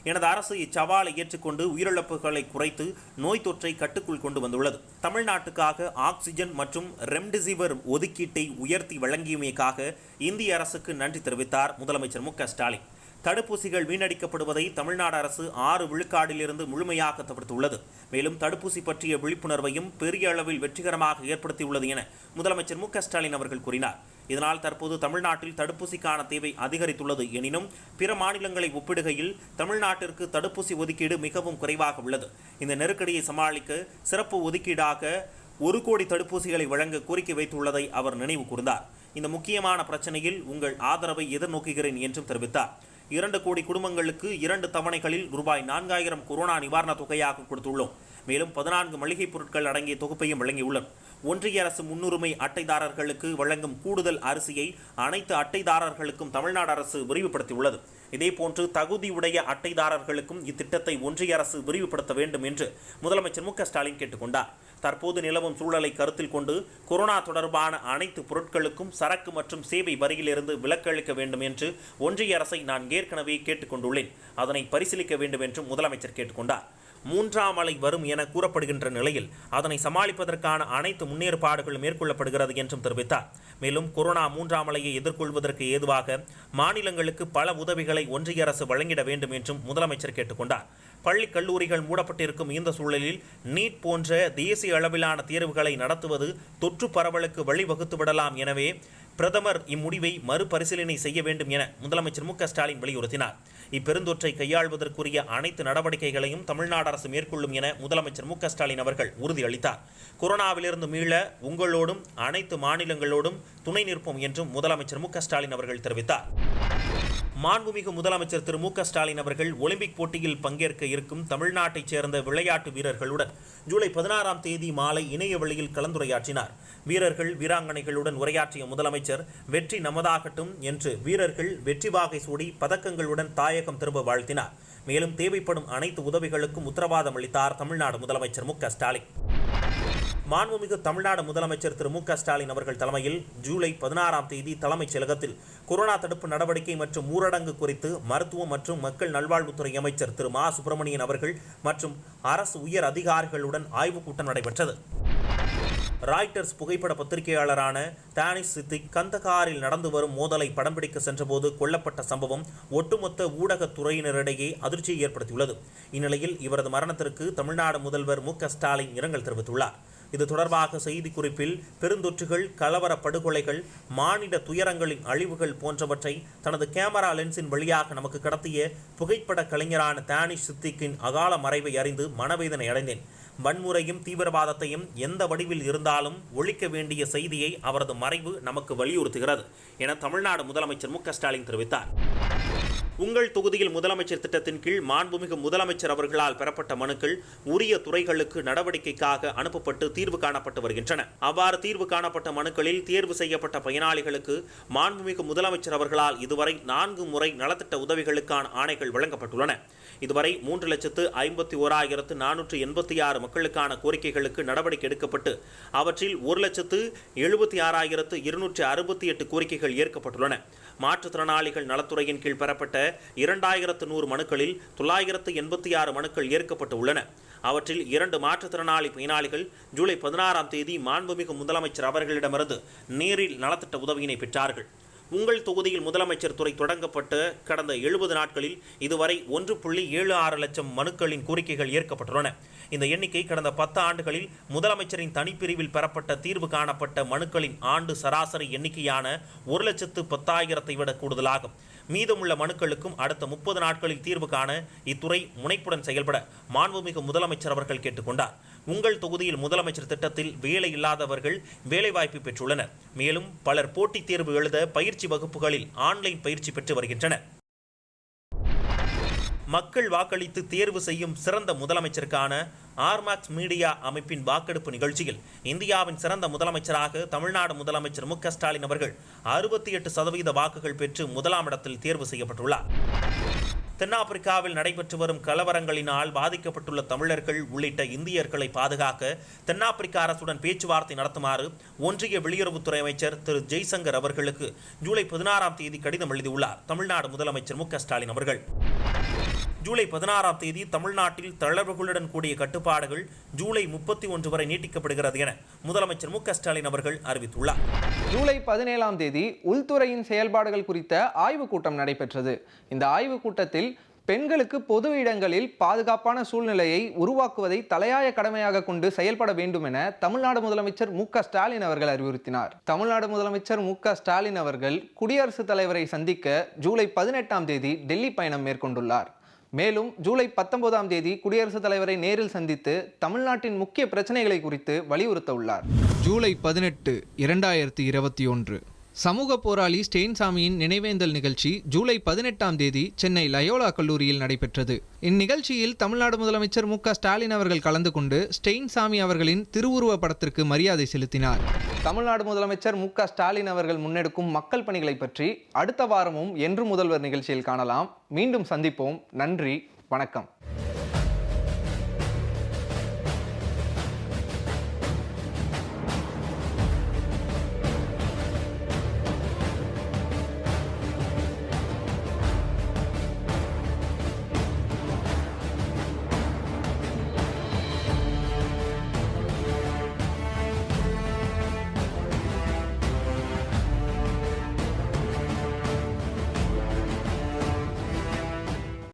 எனது அரசு இச்சவாலை ஏற்றுக்கொண்டு உயிரிழப்புகளை குறைத்து நோய் தொற்றை கட்டுக்குள் கொண்டு வந்துள்ளது. தமிழ்நாட்டுக்காக ஆக்சிஜன் மற்றும் ரெம்டெசிவிர் ஒதுக்கீட்டை உயர்த்தி வழங்கியமைக்காக இந்திய அரசுக்கு நன்றி தெரிவித்தார் முதலமைச்சர் மு.க.ஸ்டாலின். தடுப்பூசிகள் வீணடிக்கப்படுவதை தமிழ்நாடு அரசு 6 விழுக்காடிலிருந்து முழுமையாக தவிர்த்துள்ளது. மேலும் தடுப்பூசி பற்றிய விழிப்புணர்வையும் பெரிய அளவில் வெற்றிகரமாக ஏற்படுத்தியுள்ளது என முதலமைச்சர் மு.க.ஸ்டாலின் அவர்கள் கூறினார். இதனால் தற்போது தமிழ்நாட்டில் தடுப்பூசிக்கான தேவை அதிகரித்துள்ளது. எனினும் பிற மாநிலங்களை ஒப்பிடுகையில் தமிழ்நாட்டிற்கு தடுப்பூசி ஒதுக்கீடு மிகவும் குறைவாக உள்ளது. இந்த நெருக்கடியை சமாளிக்க சிறப்பு ஒதுக்கீடாக 1 கோடி தடுப்பூசிகளை வழங்க கோரிக்கை வைத்துள்ளதை அவர் நினைவு கூர்ந்தார். இந்த முக்கியமான பிரச்சனையில் உங்கள் ஆதரவை எதிர்நோக்குகிறேன் என்றும் தெரிவித்தார். 2 கோடி குடும்பங்களுக்கு 2 தவணைகளில் ரூபாய் 4000 கொரோனா நிவாரணத் தொகையாக கொடுத்துள்ளோம். மேலும் 14 மளிகைப் பொருட்கள் அடங்கிய தொகுப்பையும் வழங்கியுள்ளோம். ஒன்றிய அரசு முன்னுரிமை அட்டைதாரர்களுக்கு வழங்கும் கூடுதல் அரிசியை அனைத்து அட்டைதாரர்களுக்கும் தமிழ்நாடு அரசு விரிவுபடுத்தியுள்ளது. இதேபோன்று தகுதியுடைய அட்டைதாரர்களுக்கும் இத்திட்டத்தை ஒன்றிய அரசு விரிவுபடுத்த வேண்டும் என்று முதலமைச்சர் மு.க.ஸ்டாலின் கேட்டுக்கொண்டார். தற்போது நிலவும் சூழலை கருத்தில் கொண்டு கொரோனா தொடர்பான அனைத்து பொருட்களுக்கும் சரக்கு மற்றும் சேவை வரியிலிருந்து விலக்கு அளிக்க வேண்டும் என்று ஒன்றிய அரசை நான் ஏற்கனவே கேட்டுக்கொண்டுள்ளேன். அதனை பரிசீலிக்க வேண்டும் என்றும் முதலமைச்சர் கேட்டுக்கொண்டார். 3ஆம் அலை வரும் என கூறப்படுகின்ற நிலையில் அதனை சமாளிப்பதற்கான அனைத்து முன்னேற்பாடுகள் மேற்கொள்ளப்படுகிறது என்றும் தெரிவித்தார். மேலும் கொரோனா 3ஆம் அலையை எதிர்கொள்வதற்கு ஏதுவாக மாநிலங்களுக்கு பல உதவிகளை ஒன்றிய அரசு வழங்கிட வேண்டும் என்றும் முதலமைச்சர் கேட்டுக்கொண்டார். பள்ளி கல்லூரிகள் மூடப்பட்டிருக்கும் இந்த சூழலில் நீட் போன்ற தேசிய அளவிலான தேர்வுகளை நடத்துவது தொற்று பரவலுக்கு வழிவகுத்து விடலாம். எனவே பிரதமர் இம்முடிவை மறுபரிசீலனை செய்ய வேண்டும் என முதலமைச்சர் மு.க.ஸ்டாலின் வலியுறுத்தினார். இப்பெருந்தொற்றை கையாள்வதற்குரிய அனைத்து நடவடிக்கைகளையும் தமிழ்நாடு அரசு மேற்கொள்ளும் என முதலமைச்சர் மு க ஸ்டாலின் அவர்கள் உறுதியளித்தார். கொரோனாவிலிருந்து மீள உங்களோடும் அனைத்து மாநிலங்களோடும் துணை நிற்போம் என்றும் முதலமைச்சர் மு க ஸ்டாலின் அவர்கள் தெரிவித்தார். மாண்புமிகு முதலமைச்சர் திரு மு க ஸ்டாலின் அவர்கள் ஒலிம்பிக் போட்டியில் பங்கேற்க இருக்கும் தமிழ்நாட்டைச் சேர்ந்த விளையாட்டு வீரர்களுடன் ஜூலை 16ஆம் தேதி மாலை இணைய வழியில் கலந்துரையாற்றினார். வீரர்கள் வீராங்கனைகளுடன் உரையாற்றிய முதலமைச்சர் வெற்றி நமதாகட்டும் என்று வீரர்கள் வெற்றி வாகை சூடி பதக்கங்களுடன் தாயகம் திரும்ப வாழ்த்தினார். மேலும் தேவைப்படும் அனைத்து உதவிகளுக்கும் உத்தரவாதம் அளித்தார் தமிழ்நாடு முதலமைச்சர் மு க ஸ்டாலின். மாண்புமிகு தமிழ்நாடு முதலமைச்சர் திரு மு க ஸ்டாலின் அவர்கள் தலைமையில் ஜூலை 16ஆம் தேதி தலைமைச் செயலகத்தில் கொரோனா தடுப்பு நடவடிக்கை மற்றும் ஊரடங்கு குறித்து மருத்துவ மற்றும் மக்கள் நல்வாழ்வுத்துறை அமைச்சர் திரு மா சுப்பிரமணியன் அவர்கள் மற்றும் அரசு உயர் அதிகாரிகளுடன் ஆய்வுக் கூட்டம் நடைபெற்றது. ராய்ட்டர்ஸ் புகைப்பட பத்திரிகையாளரான தானிஷ் சித்திக் கந்தகாரில் நடந்து வரும் மோதலை படம் பிடிக்க சென்றபோது கொல்லப்பட்ட சம்பவம் ஒட்டுமொத்த ஊடகத்துறையினரிடையே அதிர்ச்சியை ஏற்படுத்தியுள்ளது. இந்நிலையில் இவரது மரணத்திற்கு தமிழ்நாடு முதல்வர் மு க ஸ்டாலின் இரங்கல் தெரிவித்துள்ளார். இது தொடர்பாக செய்திக்குறிப்பில் பெருந்தொற்றுகள், கலவர படுகொலைகள், மானிட துயரங்களின் அழிவுகள் போன்றவற்றை தனது கேமரா லென்ஸின் வழியாக நமக்கு கடத்திய புகைப்பட கலைஞரான தானிஷ் சித்திக்கின் அகால மறைவை அறிந்து மனவேதனை அடைந்தேன். வன்முறையும் தீவிரவாதத்தையும் எந்த வடிவில் இருந்தாலும் ஒழிக்க வேண்டிய செய்தியை அவரது மறைவு நமக்கு வலியுறுத்துகிறது என தமிழ்நாடு முதலமைச்சர் மு க ஸ்டாலின் தெரிவித்தார். உங்கள் தொகுதியில் முதலமைச்சர் திட்டத்தின் கீழ் மாண்புமிகு முதலமைச்சர் அவர்களால் பெறப்பட்ட மனுக்கள் உரிய துறைகளுக்கு நடவடிக்கைக்காக அனுப்பப்பட்டு தீர்வு காணப்பட்டு வருகின்றன. அவ்வாறு தீர்வு காணப்பட்ட மனுக்களில் தேர்வு செய்யப்பட்ட பயனாளிகளுக்கு மாண்புமிகு முதலமைச்சர் அவர்களால் இதுவரை 4 முறை நலத்திட்ட உதவிகளுக்கான ஆணைகள் வழங்கப்பட்டுள்ளன. இதுவரை 3,11,486 மக்களுக்கான கோரிக்கைகளுக்கு நடவடிக்கை எடுக்கப்பட்டு அவற்றில் 1,76,268 கோரிக்கைகள் ஏற்கப்பட்டுள்ளன. மாற்றுத்திறனாளிகள் நலத்துறையின் கீழ் பெறப்பட்ட 2,100 மனுக்களில் 986 மனுக்கள் ஏற்கப்பட்டு உள்ளன. அவற்றில் 2 மாற்றுத்திறனாளி பயனாளிகள் ஜூலை 16ஆம் தேதி மாண்புமிகு முதலமைச்சர் அவர்களிடமிருந்து நேரில் நலத்திட்ட உதவியினை பெற்றார்கள். உங்கள் தொகுதியில் முதலமைச்சர் துறை தொடங்கப்பட்ட கடந்த 70 நாட்களில் இதுவரை 1.76 லட்சம் மனுக்களின் கோரிக்கைகள் ஏற்கப்பட்டுள்ளன. இந்த எண்ணிக்கை கடந்த 10 ஆண்டுகளில் முதலமைச்சரின் தனிப்பிரிவில் பெறப்பட்ட தீர்வு காணப்பட்ட மனுக்களின் ஆண்டு சராசரி எண்ணிக்கையான 1,10,000 விட கூடுதலாகும். மீதமுள்ள மனுக்களுக்கும் அடுத்த 30 நாட்களில் தீர்வு காண இத்துறை முனைப்புடன் செயல்பட மாண்புமிகு முதலமைச்சர் அவர்கள் கேட்டுக்கொண்டார். உங்கள் தொகுதியில் முதலமைச்சர் திட்டத்தில் வேலை இல்லாதவர்கள் வேலைவாய்ப்பு பெற்றுள்ளனர். மேலும் பலர் போட்டித் தேர்வு எழுத பயிற்சி வகுப்புகளில் ஆன்லைன் பயிற்சி பெற்று வருகின்றனர். மக்கள் வாக்களித்து தேர்வு செய்யும் சிறந்த முதலமைச்சருக்கான ஆர்மாக்ஸ் மீடியா அமைப்பின் வாக்கெடுப்பு நிகழ்ச்சியில் இந்தியாவின் சிறந்த முதலமைச்சராக தமிழ்நாடு முதலமைச்சர் மு க ஸ்டாலின் அவர்கள் 68% வாக்குகள் பெற்று முதலாம் இடத்தில் தேர்வு செய்யப்பட்டுள்ளார். தென்னாப்பிரிக்காவில் நடைபெற்று வரும் கலவரங்களினால் பாதிக்கப்பட்டுள்ள தமிழர்கள் உள்ளிட்ட இந்தியர்களை பாதுகாக்க தென்னாப்பிரிக்க அரசுடன் பேச்சுவார்த்தை நடத்துமாறு ஒன்றிய வெளியுறவுத்துறை அமைச்சர் திரு ஜெய்சங்கர் அவர்களுக்கு ஜூலை 16ஆம் தேதி கடிதம் எழுதியுள்ளார் தமிழ்நாடு முதலமைச்சர் மு க ஸ்டாலின் அவர்கள். ஜூலை 16ஆம் தேதி தமிழ்நாட்டில் தளர்வுகளுடன் கூடிய கட்டுப்பாடுகள் ஜூலை 31 வரை நீட்டிக்கப்படுகிறது என முதலமைச்சர் மு க ஸ்டாலின் அவர்கள் அறிவித்துள்ளார். ஜூலை 17ஆம் தேதி உள்துறையின் செயல்பாடுகள் குறித்த ஆய்வுக் கூட்டம் நடைபெற்றது. இந்த ஆய்வுக் கூட்டத்தில் பெண்களுக்கு பொது இடங்களில் பாதுகாப்பான சூழ்நிலையை உருவாக்குவதை தலையாய கடமையாக கொண்டு செயல்பட வேண்டும் என தமிழ்நாடு முதலமைச்சர் மு க ஸ்டாலின் அவர்கள் அறிவுறுத்தினார். தமிழ்நாடு முதலமைச்சர் மு க ஸ்டாலின் அவர்கள் குடியரசுத் தலைவரை சந்திக்க ஜூலை 18ஆம் தேதி டெல்லி பயணம் மேற்கொண்டுள்ளார். மேலும் ஜூலை 19ஆம் தேதி குடியரசுத் தலைவரை நேரில் சந்தித்து தமிழ்நாட்டின் முக்கிய பிரச்சனைகளை குறித்து வலியுறுத்த உள்ளார். ஜூலை 18, 2021 சமூக போராளி ஸ்டெயின்சாமியின் நினைவேந்தல் நிகழ்ச்சி ஜூலை 18ஆம் தேதி சென்னை லயோலா கல்லூரியில் நடைபெற்றது. இந்நிகழ்ச்சியில் தமிழ்நாடு முதலமைச்சர் மு க ஸ்டாலின் அவர்கள் கலந்து கொண்டு ஸ்டெயின்சாமி அவர்களின் திருவுருவ படத்திற்கு மரியாதை செலுத்தினார். தமிழ்நாடு முதலமைச்சர் மு க ஸ்டாலின் அவர்கள் முன்னெடுக்கும் மக்கள் பணிகளை பற்றி அடுத்த வாரமும் என்று முதல்வர் நிகழ்ச்சியில் காணலாம். மீண்டும் சந்திப்போம். நன்றி, வணக்கம்.